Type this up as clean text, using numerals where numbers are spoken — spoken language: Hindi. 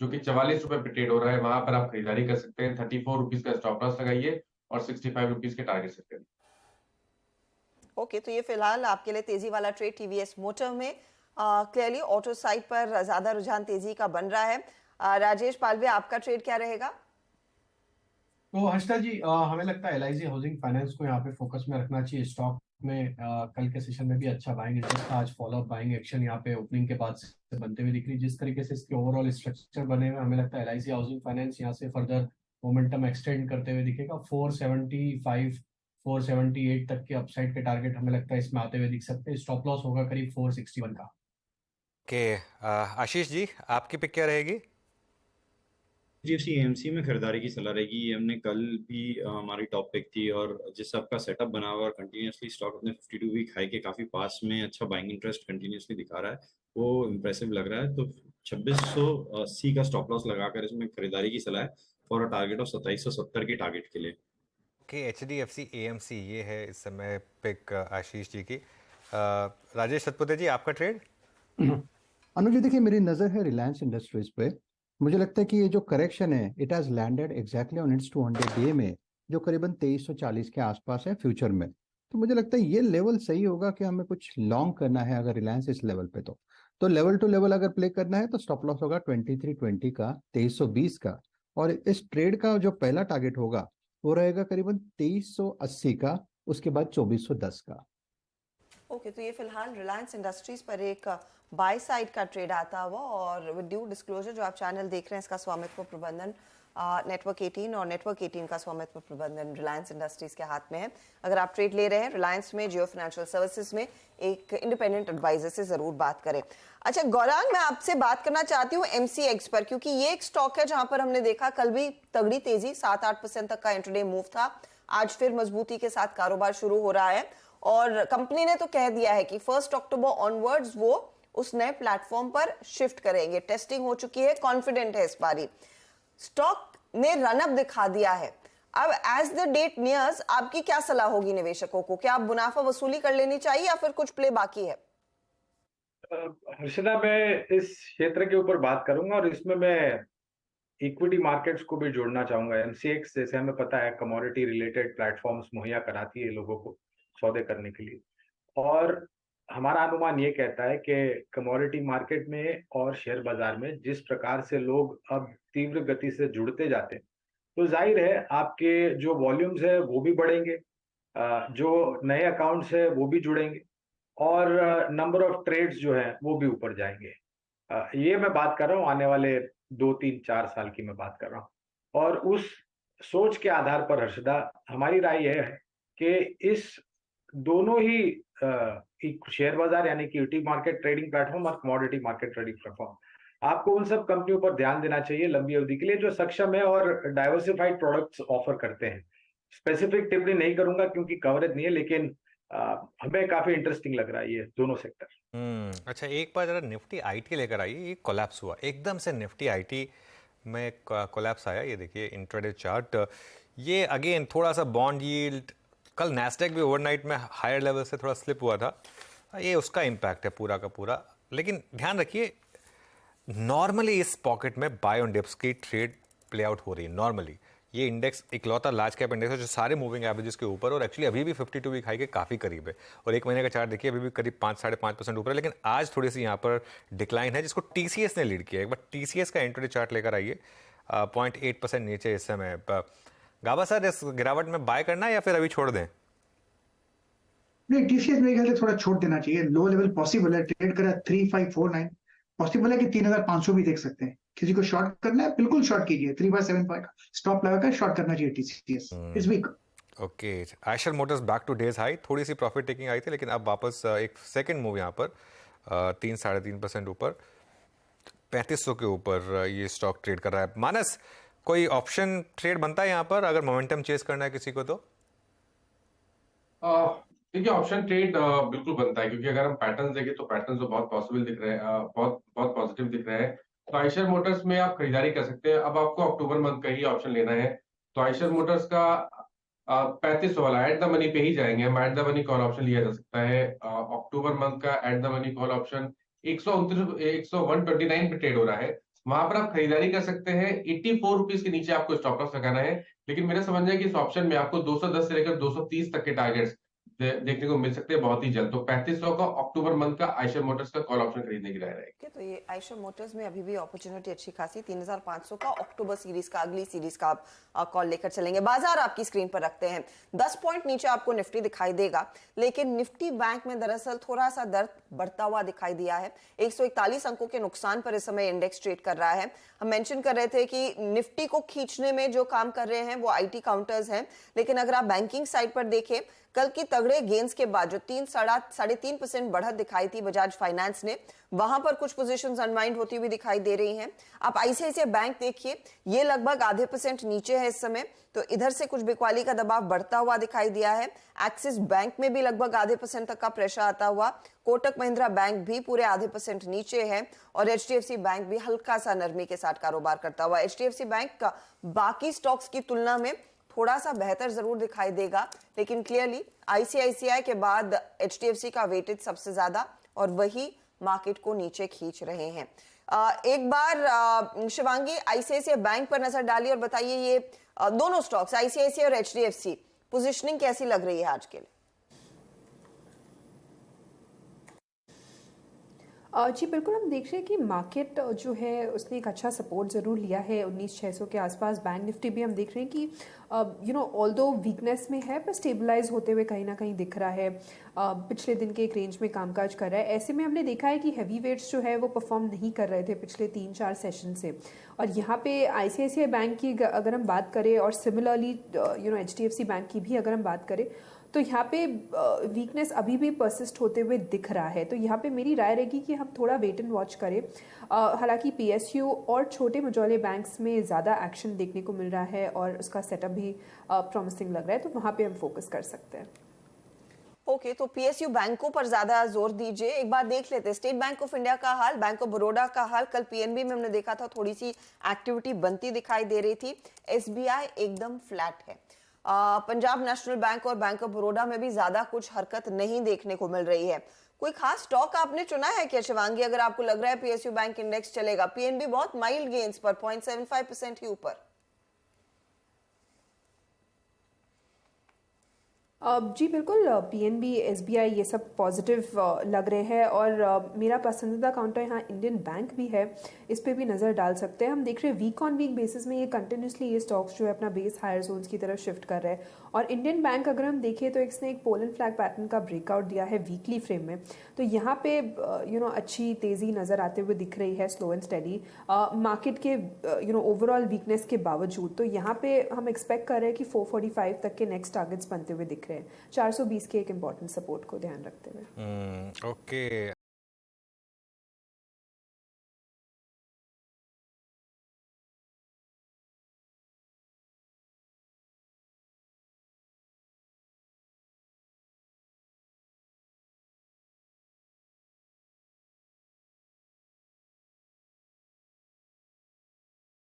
जो कि 44 रुपए पे ट्रेड हो रहा है। वहां पर आप खरीदारी कर सकते हैं। 34 रुपीज का स्टॉप लॉस लगाइए और 65 रुपीज के टारगेट सेट करिए। ओके, तो ये फिलहाल आपके लिए तेजी वाला ट्रेड टीवीएस मोटर में क्लियरली ऑटो साइड पर ज्यादा रुझान तेजी का बन रहा है। राजेश पालवे, आपका ट्रेड क्या रहेगा? तो हर्षदा जी, हमें लगता है एलआईसी हाउसिंग फाइनेंस को यहाँ पे फोकस में रखना चाहिए। स्टॉक में कल के सेशन में भी अच्छा बाइंग इंटरेस्ट था। आज फॉलो अप बाइंग एक्शन यहाँ पे ओपनिंग के बाद से बनते हुए दिख रही। जिस तरीके से इसके ओवरऑल स्ट्रक्चर बने हुए, हमें लगता है एलआईसी हाउसिंग फाइनेंस यहाँ से फर्दर मोमेंटम एक्सटेंड करते हुए दिखेगा। 475 478 तक के अपसाइड के टारगेट हमें लगता है इसमें आते हुए दिख सकते हैं। स्टॉप लॉस होगा करीब 461 का। ओके, आशीष जी, आपकी पिक क्या रहेगी? एचडीएफसी एएमसी में खरीदारी की सलाह रहेगी। ये हमने कल भी हमारी टॉप पिक थी, और जिस सबका सेटअप बना हुआ और कंटिन्यूसली स्टॉक अपने 52 वीक हाई के काफी पास में अच्छा बाइंग इंटरेस्ट कंटिन्यूसली दिखा रहा है, वो इम्प्रेसिव लग रहा है। तो 2680 का स्टॉप लॉस लगाकर इसमें खरीदारी की सलाह है और टारगेट ऑफ 2770 के टारगेट के लिए। ओके, एचडीएफसी एएमसी ये है इस समय पिक आशीष जी की। राजेश सतपुते जी, आपका ट्रेड? अनुज जी, देखिए मेरी नज़र है रिलायंस इंडस्ट्रीज पे। मुझे लगता है कि ये जो करेक्शन है it has landed exactly on it's 200 day में, जो करीबन 2340 के आसपास है फ्यूचर में। तो मुझे लगता है ये लेवल सही होगा कि हमें कुछ लॉन्ग करना है अगर रिलायंस इस लेवल पे। तो लेवल टू लेवल अगर प्ले करना है तो स्टॉप लॉस होगा 2320 का, 2320 का। और इस ट्रेड का जो पहला टारगेट होगा वो रहेगा करीबन 2380 का, उसके बाद 2410 का। ओके, तो ये फिलहाल रिलायंस इंडस्ट्रीज पर एक बाय साइड का ट्रेड आता हुआ, और विद ड्यू डिस्क्लोजर जो आप चैनल देख रहे हैं इसका स्वामित्व प्रबंधन नेटवर्क 18 और नेटवर्क 18 का स्वामित्व प्रबंधन रिलायंस इंडस्ट्रीज के हाथ में है। अगर आप ट्रेड ले रहे हैं रिलायंस में, जियो फाइनेंशियल सर्विसेज में, एक इंडिपेंडेंट एडवाइजर से जरूर बात करें। अच्छा गौरांग, मैं आपसे बात करना चाहती हूँ एमसीएक्स पर, क्योंकि ये एक स्टॉक है जहां पर हमने देखा कल भी तगड़ी तेजी 7-8% तक का इंट्राडे मूव था। आज फिर मजबूती के साथ कारोबार शुरू हो रहा है, और कंपनी ने तो कह दिया है कि 1 अक्टूबर ऑनवर्ड्स वो उस नए प्लेटफॉर्म पर शिफ्ट करेंगे। टेस्टिंग हो चुकी है, कॉन्फिडेंट है इस बारी। स्टॉक ने रनअप दिखा दिया है। अब एज द डेट नियर्स आपकी क्या सलाह होगी निवेशकों को? क्या आप मुनाफा वसूली कर लेनी चाहिए या फिर कुछ प्ले बाकी है? हर्षदा, मैं इस क्षेत्र के ऊपर बात करूंगा और इसमें मैं इक्विटी मार्केट्स को भी जोड़ना चाहूंगा। एमसीएक्स जैसे हमें पता है कमोडिटी रिलेटेड प्लेटफॉर्म्स मुहैया कराती है लोगों को सौदे करने के लिए, और हमारा अनुमान ये कहता है कि कमोडिटी मार्केट में और शेयर बाजार में जिस प्रकार से लोग अब तीव्र गति से जुड़ते जाते हैं, तो जाहिर है आपके जो वॉल्यूम्स है वो भी बढ़ेंगे, जो नए अकाउंट्स है वो भी जुड़ेंगे, और नंबर ऑफ ट्रेड्स जो है वो भी ऊपर जाएंगे। ये मैं बात कर रहा हूँ आने वाले 2-3-4 साल की मैं बात कर रहा हूँ। और उस सोच के आधार पर हर्षदा, हमारी राय यह है कि इस दोनों ही शेयर बाजार यानी कि इक्विटी मार्केट ट्रेडिंग प्लेटफॉर्म और कमोडिटी मार्केट ट्रेडिंग प्लेटफॉर्म, आपको उन सब कंपनियों पर ध्यान देना चाहिए लंबी अवधि के लिए जो सक्षम है और डाइवर्सिफाइड प्रोडक्ट्स ऑफर करते हैं। स्पेसिफिक टिप्पणी नहीं करूंगा क्योंकि कवरेज नहीं है, लेकिन हमें काफी इंटरेस्टिंग लग रहा है ये दोनों सेक्टर। अच्छा, एक बार जरा निफ्टी आईटी लेकर आइए। ये कोलैप्स हुआ एकदम से, निफ्टी आईटी में कोलैप्स आया। ये देखिए इंट्राडे चार्ट। ये अगेन थोड़ा सा बॉन्ड यील्ड, कल नैस्डैक भी ओवरनाइट में हायर लेवल से थोड़ा स्लिप हुआ था, ये उसका इम्पैक्ट है पूरा का पूरा। लेकिन ध्यान रखिए, नॉर्मली इस पॉकेट में बाय ऑन डिप्स की ट्रेड प्ले आउट हो रही है। नॉर्मली ये इंडेक्स इकलौता लार्ज कैप इंडेक्स है जो सारे मूविंग एवरेजेस के ऊपर, और एक्चुअली अभी भी 52 वीक हाई के काफ़ी करीब है। और एक महीने का चार्ट देखिए, अभी भी करीब 5-5.5% ऊपर है। लेकिन आज थोड़ी सी यहाँ पर डिक्लाइन है जिसको टीसीएस ने लीड किया है। एक बार टीसीएस का इंट्राडे चार्ट लेकर आइए। 0.8% नीचे इस समय। गाबा सर, इस गिरावट में बाय करना है या फिर अभी छोड़ दें? नहीं, टीसीएस मेरे ख्याल से थोड़ा छोड़ देना चाहिए। लो लेवल पॉसिबल है, ट्रेड करा 3549, पॉसिबल है कि 3500 भी देख सकते हैं। किसी को शॉर्ट करना है बिल्कुल शॉर्ट कीजिए। 3575 का स्टॉप लगाकर शॉर्ट करना चाहिए टीसीएस इस week. Okay, Eicher motors back to days high. थोड़ी सी प्रॉफिट टेकिंग आई थी, लेकिन अब वापस एक सेकंड मूव यहाँ पर 3-3.5% ऊपर, 3500 के ऊपर ये स्टॉक ट्रेड कर रहा है। मानस, कोई ऑप्शन ट्रेड बनता है यहाँ पर अगर मोमेंटम चेस करना है किसी को? तो देखिए, ऑप्शन ट्रेड बिल्कुल बनता है, क्योंकि अगर हम पैटर्न देखें तो पैटर्न तो बहुत पॉसिबल दिख रहे हैं, बहुत बहुत पॉजिटिव दिख रहे हैं। तो आयशर मोटर्स में आप खरीदारी कर सकते हैं। अब आपको अक्टूबर मंथ का ही ऑप्शन लेना है, तो आयशर मोटर्स का 3500 वाला एट द मनी पे ही जाएंगे हम। At the money call option लिया जा सकता है। अक्टूबर मंथ का at the money call option 129 पे ट्रेड हो रहा है। वहां पर आप खरीदारी कर सकते हैं। 84 रुपीज के नीचे आपको स्टॉप लॉस लगाना है, लेकिन मेरा समझना है कि इस ऑप्शन में आपको 210 से लेकर 230 तक के टारगेट्स देखने को मिल सकते हैं बहुत ही जल्द। तो 3500 का अक्टूबर मंथ का आयशर मोटर्स का कॉल ऑप्शन खरीदने की राय रहेगी। तो ये आयशर मोटर्स में अभी भी अपॉर्चुनिटी अच्छी खासी 3500 का अक्टूबर सीरीज का, अगली सीरीज का आप कॉल लेकर चलेंगे। बाजार आपकी स्क्रीन पर रखते हैं। 10 पॉइंट नीचे आपको निफ्टी दिखाई देगा, लेकिन निफ्टी बैंक में दरअसल थोड़ा सा दर्द बढ़ता हुआ दिखाई दिया है। 141 अंकों के नुकसान पर इस समय इंडेक्स ट्रेड कर रहा है। हम मेंशन कर रहे थे कि निफ्टी को खींचने में जो काम कर रहे हैं वो आईटी काउंटर्स हैं, लेकिन अगर आप बैंकिंग साइड पर देखें, कल की तगड़े गेंस के बाद जो 3.5% बढ़त दिखाई थी बजाज फाइनेंस ने, वहां पर कुछ पोजीशंस अनवाइंड होती हुई दिखाई दे रही हैं। आप आईसीआईसीआई बैंक देखिए, ये लगभग आधे % नीचे है इस समय, तो इधर से कुछ बिकवाली का दबाव बढ़ता हुआ दिखाई दिया है। एक्सिस बैंक में भी लगभग आधे % तक का प्रेशर आता हुआ। कोटक महिंद्रा बैंक भी पूरे आधे % नीचे है और एचडीएफसी बैंक भी हल्का सा नरमी के साथ कारोबार करता हुआ। एचडीएफसी बैंक का बाकी स्टॉक्स की तुलना में थोड़ा सा बेहतर जरूर दिखाई देगा, लेकिन क्लियरली आईसीआईसीआई के बाद एचडीएफसी का वेटेज सबसे ज्यादा और वही मार्केट को नीचे खींच रहे हैं। एक बार शिवांगी, आईसीआईसीआई बैंक पर नजर डालिए और बताइए ये दोनों स्टॉक्स आईसीआईसीआई और एचडीएफसी पोजीशनिंग कैसी लग रही है आज के लिए? जी बिल्कुल, हम देख रहे हैं कि मार्केट जो है उसने एक अच्छा सपोर्ट ज़रूर लिया है 19,600 के आसपास। बैंक निफ्टी भी हम देख रहे हैं कि ऑल्दो वीकनेस में है पर स्टेबलाइज होते हुए कहीं ना कहीं दिख रहा है। पिछले दिन के एक रेंज में कामकाज कर रहा है। ऐसे में हमने देखा है कि हैवी वेट्स जो है वो परफॉर्म नहीं कर रहे थे पिछले 3-4 सेशन से, और यहाँ पे आईसीआईसीआई बैंक की अगर हम बात करें और सिमिलरली एचडीएफसी बैंक की भी अगर हम बात करें, तो यहाँ पे वीकनेस अभी भी परसिस्ट होते हुए दिख रहा है। तो यहाँ पे मेरी राय रहेगी कि हम थोड़ा वेट एंड वॉच करें। हालांकि पीएसयू और छोटे मझौले बैंक्स में ज़्यादा एक्शन देखने को मिल रहा है और उसका सेटअप भी प्रॉमिसिंग लग रहा है, तो वहाँ पे हम फोकस कर सकते हैं। ओके, तो पीएसयू बैंकों पर ज्यादा जोर दीजिए। एक बार देख लेते हैं स्टेट बैंक ऑफ इंडिया का हाल, बैंक ऑफ बड़ौदा का हाल। कल पीएनबी में हमने देखा था थोड़ी सी एक्टिविटी बनती दिखाई दे रही थी। एसबीआई एकदम फ्लैट है। पंजाब नेशनल बैंक और बैंक ऑफ बड़ौदा में भी ज्यादा कुछ हरकत नहीं देखने को मिल रही है। कोई खास स्टॉक आपने चुना है क्या शिवांगी, अगर आपको लग रहा है पीएसयू बैंक इंडेक्स चलेगा? पीएनबी बहुत माइल्ड गेन्स पर 0.75% ही ऊपर। जी बिल्कुल, पीएनबी, एसबीआई ये सब पॉजिटिव लग रहे हैं और मेरा पसंदीदा काउंटर यहाँ इंडियन बैंक भी है, इस पे भी नज़र डाल सकते हैं। हम देख रहे हैं वीक ऑन वीक बेसिस में ये कंटिन्यूसली ये स्टॉक्स जो है अपना बेस हायर जोन्स की तरफ शिफ्ट कर रहे हैं। और इंडियन बैंक अगर हम देखें तो इसने एक पोल एंड फ्लैग पैटर्न का ब्रेकआउट दिया है वीकली फ्रेम में, तो यहाँ पे अच्छी तेज़ी नज़र आते हुए दिख रही है, स्लो एंड स्टेडी मार्केट के ओवरऑल वीकनेस के बावजूद। तो यहाँ पे हम एक्सपेक्ट कर रहे हैं कि 445 तक के नेक्स्ट टारगेट्स बनते हुए दिख रहे हैं, 420 के एक इम्पॉर्टेंट सपोर्ट को ध्यान रखते हुए। ओके,